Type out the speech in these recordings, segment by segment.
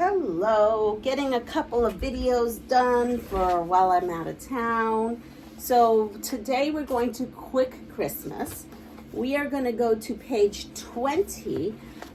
Hello, getting a couple of videos done for while I'm out of town. So today we're going to Quick Christmas. We are going to go to page 20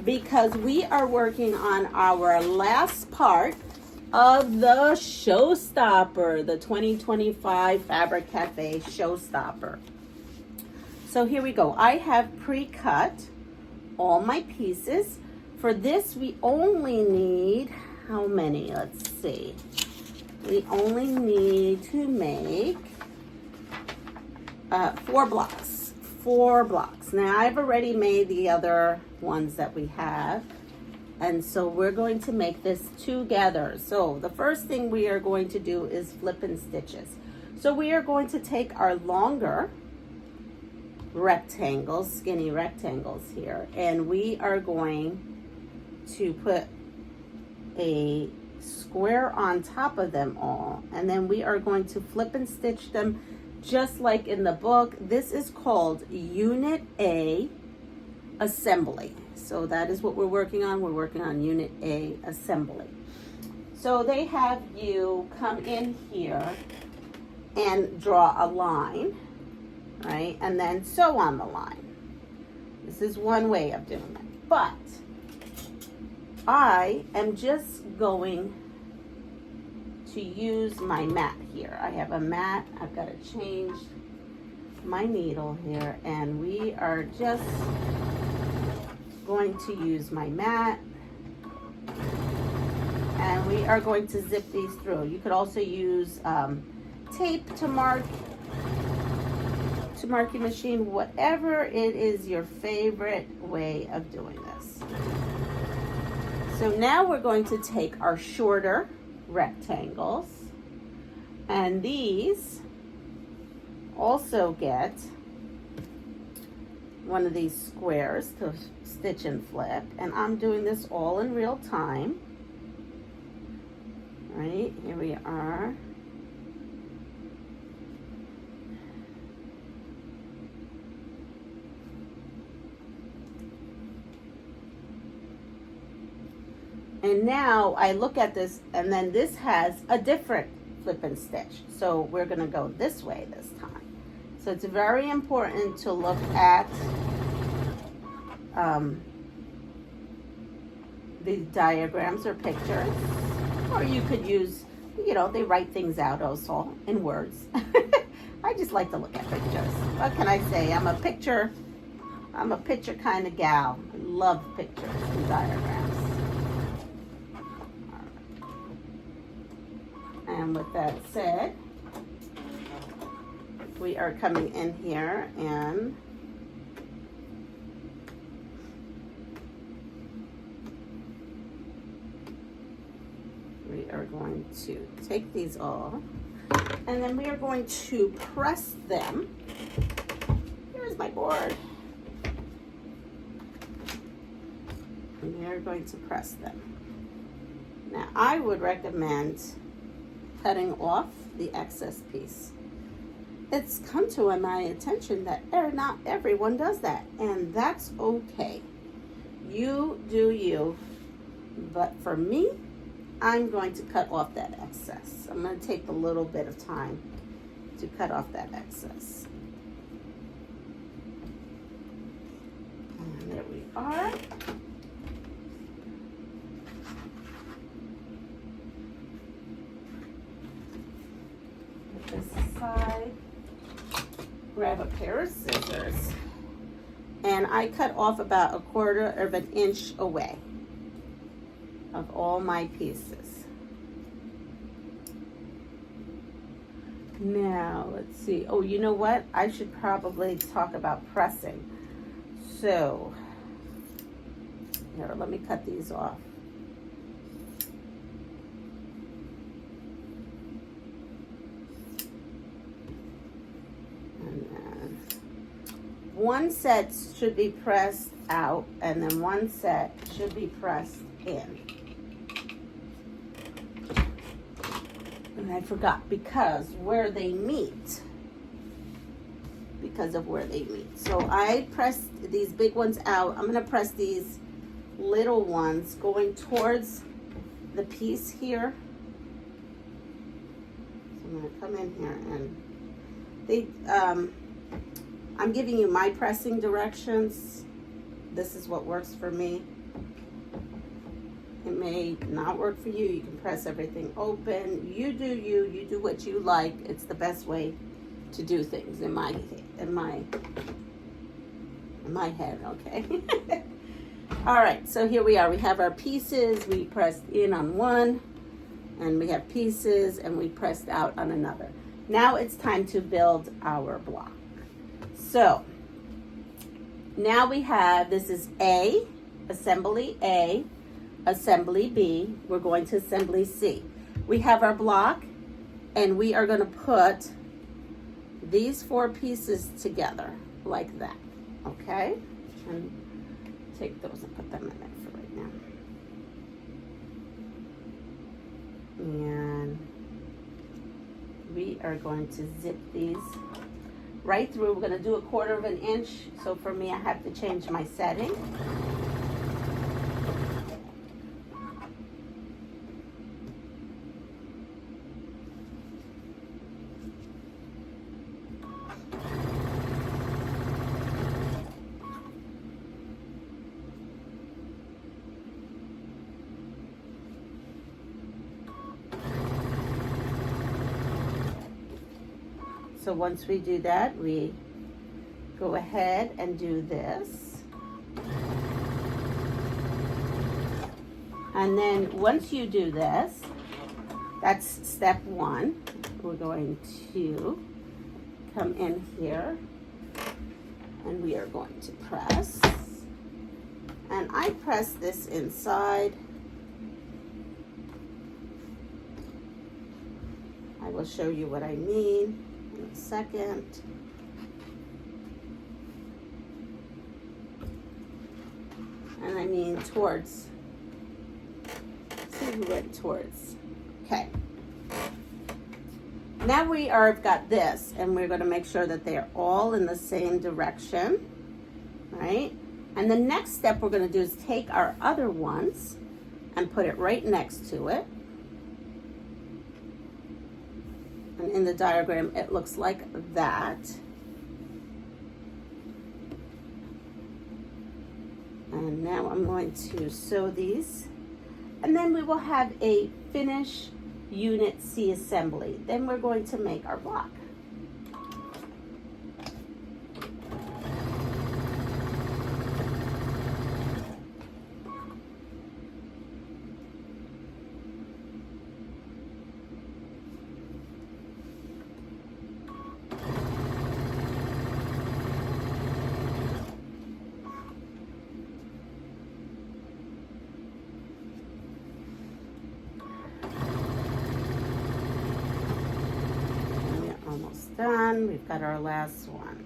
because we are working on our last part of the Showstopper, the 2025 Fabric Cafe Showstopper. So here we go. I have pre-cut all my pieces. For this, we only need, how many? Let's see. We only need to make 4 blocks. 4 blocks. Now, I've already made the other ones that we have. And so we're going to make this together. So the first thing we are going to do is flip and stitches. So we are going to take our longer rectangles, skinny rectangles here, and we are going to put a square on top of them all, and then we are going to flip and stitch them just like in the book. This is called Unit A Assembly. So that is what we're working on. We're working on Unit A Assembly. So they have you come in here and draw a line, right? And then sew on the line. This is one way of doing it. But I am just going to use my mat here. I have a mat. I've got to change my needle here, and we are just going to use my mat, and we are going to zip these through. You could also use tape to mark your machine, whatever it is your favorite way of doing this. So now we're going to take our shorter rectangles, and these also get one of these squares to stitch and flip, and I'm doing this all in real time. Right, here we are. And now I look at this, and then this has a different flip and stitch. So we're gonna go this way this time. So it's very important to look at the diagrams or pictures, or you could use, you know, they write things out also in words. I just like to look at pictures. What can I say? I'm a picture kind of gal. I love pictures and diagrams. And with that said, we are coming in here and we are going to take these all, and then we are going to press them. Here's my board. And we are going to press them. Now, I would recommend cutting off the excess piece. It's come to my attention that not everyone does that, and that's okay. You do you, but for me, I'm going to cut off that excess. I'm going to take a little bit of time to cut off that excess. And there we are. This side, grab a pair of scissors, and I cut off about 1/4 of an inch away of all my pieces. Now let's see. Oh, you know what? I should probably talk about pressing. So here, let me cut these off. One set should be pressed out, and then one set should be pressed in. And I forgot because of where they meet. So I pressed these big ones out. I'm going to press these little ones going towards the piece here. So I'm going to come in here and I'm giving you my pressing directions. This is what works for me. It may not work for you. You can press everything open. You do you. You do what you like. It's the best way to do things in my head. Okay. All right. So here we are. We have our pieces. We pressed in on one, and we have pieces, and we pressed out on another. Now it's time to build our block. So now we have, this is A, assembly A, assembly B. We're going to assembly C. We have our block, and we are going to put these 4 pieces together like that. Okay? And take those and put them in there for right now. And we are going to zip these right through. We're going to do 1/4 of an inch. So for me, I have to change my setting. So once we do that, we go ahead and do this. And then once you do this, that's step 1. We're going to come in here and we are going to press. And I press this inside. I will show you what I mean in a second. And I mean towards. See, we went towards. Okay. Now I've got this, and we're going to make sure that they're all in the same direction, right? And the next step we're going to do is take our other ones and put it right next to it. And in the diagram, it looks like that. And now I'm going to sew these. And then we will have a finish Unit C assembly. Then we're going to make our block. Done. We've got our last one.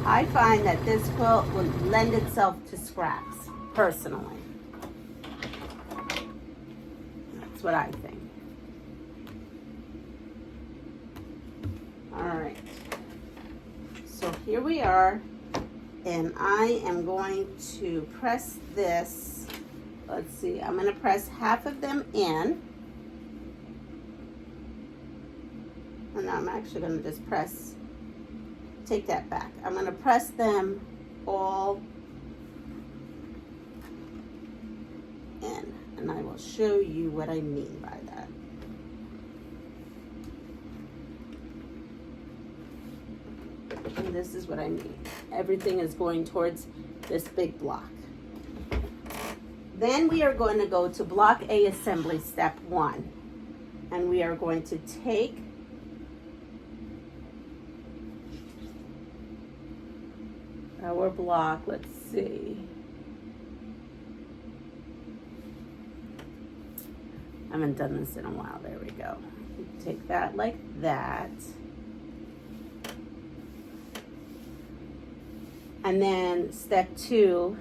I find that this quilt would lend itself to scraps, personally. That's what I think. All right. So here we are, and I am going to press this. Let's see, I'm going to press half of them in. And I'm actually going to just take that back. I'm going to press them all in, and I will show you what I mean by that. And this is what I mean. Everything is going towards this big block. Then we are going to go to Block A assembly, step 1. And we are going to take our block, let's see. I haven't done this in a while. There we go. Take that like that. And then step 2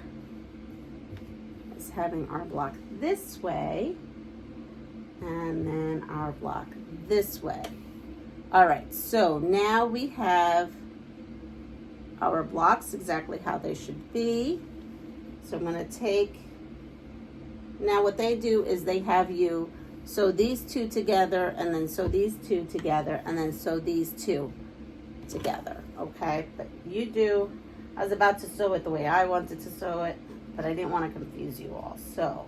is having our block this way, and then our block this way. All right, so now we have our blocks exactly how they should be. So I'm going to take, now what they do is they have you sew these two together, and then sew these two together, and then sew these two together, okay? But you do, I was about to sew it the way I wanted to sew it, but I didn't want to confuse you all. So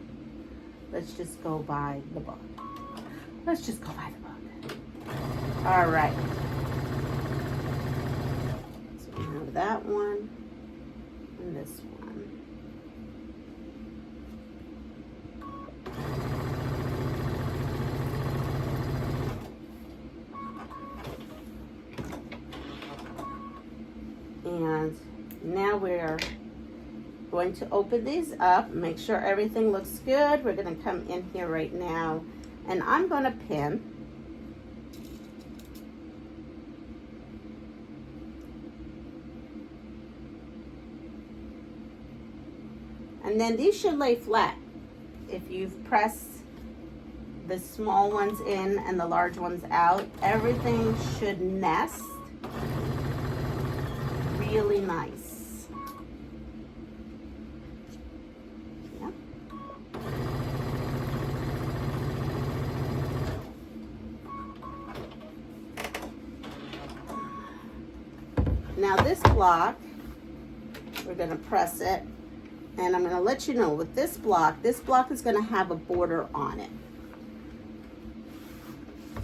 let's just go by the book. Let's just go by the book. All right. So we have that one and this one. And now we're going to open these up, make sure everything looks good. We're going to come in here right now, and I'm going to pin. And then these should lay flat. If you've pressed the small ones in and the large ones out, everything should nest really nice. Yep. Now this block, we're going to press it, and I'm going to let you know with this block is going to have a border on it.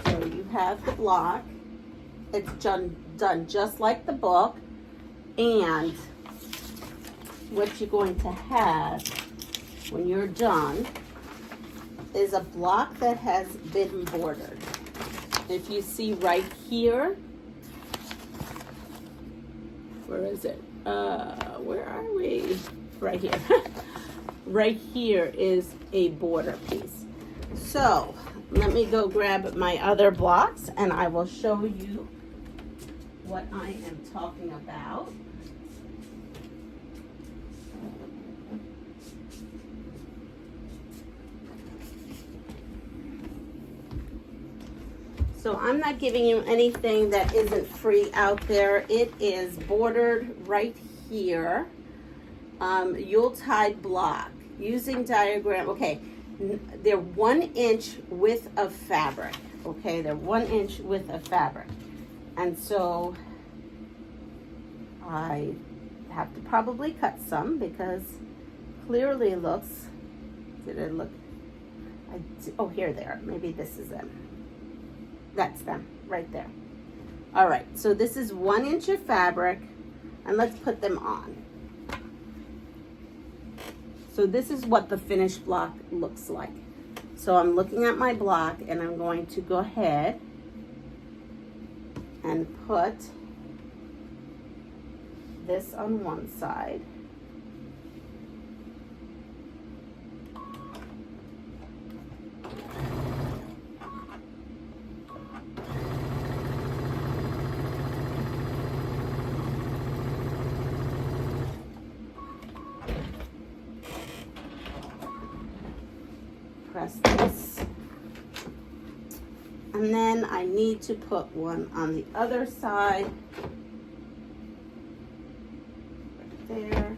So you have the block. It's done just like the book. And what you're going to have when you're done is a block that has been bordered. If you see right here, where is it? Where are we? Right here. Right here is a border piece. So let me go grab my other blocks and I will show you what I am talking about. So I'm not giving you anything that isn't free out there. It is bordered right here. Yuletide block using diagram. Okay, they're 1 inch width of fabric. Okay, they're 1 inch width of fabric. And so I have to probably cut some because clearly looks, did it look, oh, here they are. Maybe this is them. That's them right there. All right, so this is 1 inch of fabric, and let's put them on. So this is what the finished block looks like. So I'm looking at my block, and I'm going to go ahead and put this on one side. Press this, and then I need to put one on the other side, right there.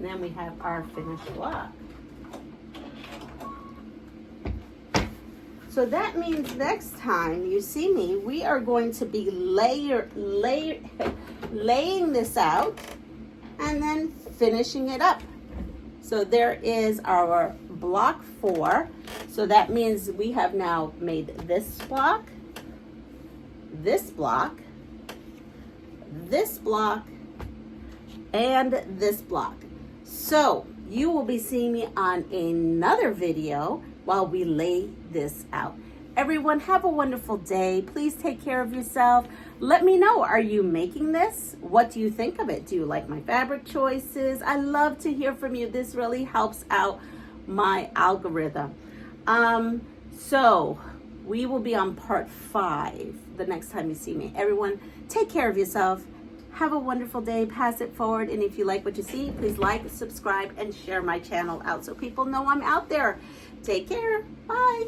Then we have our finished block. So that means next time you see me, we are going to be laying this out and then finishing it up. So there is our block 4. So that means we have now made this block, this block, this block, and this block. So you will be seeing me on another video while we lay this out. Everyone, have a wonderful day. Please take care of yourself. Let me know, are you making this? What do you think of it? Do you like my fabric choices? I love to hear from you. This really helps out my algorithm. So we will be on part 5 the next time you see me. Everyone, take care of yourself. Have a wonderful day. Pass it forward. And if you like what you see, please like, subscribe, and share my channel out so people know I'm out there. Take care. Bye.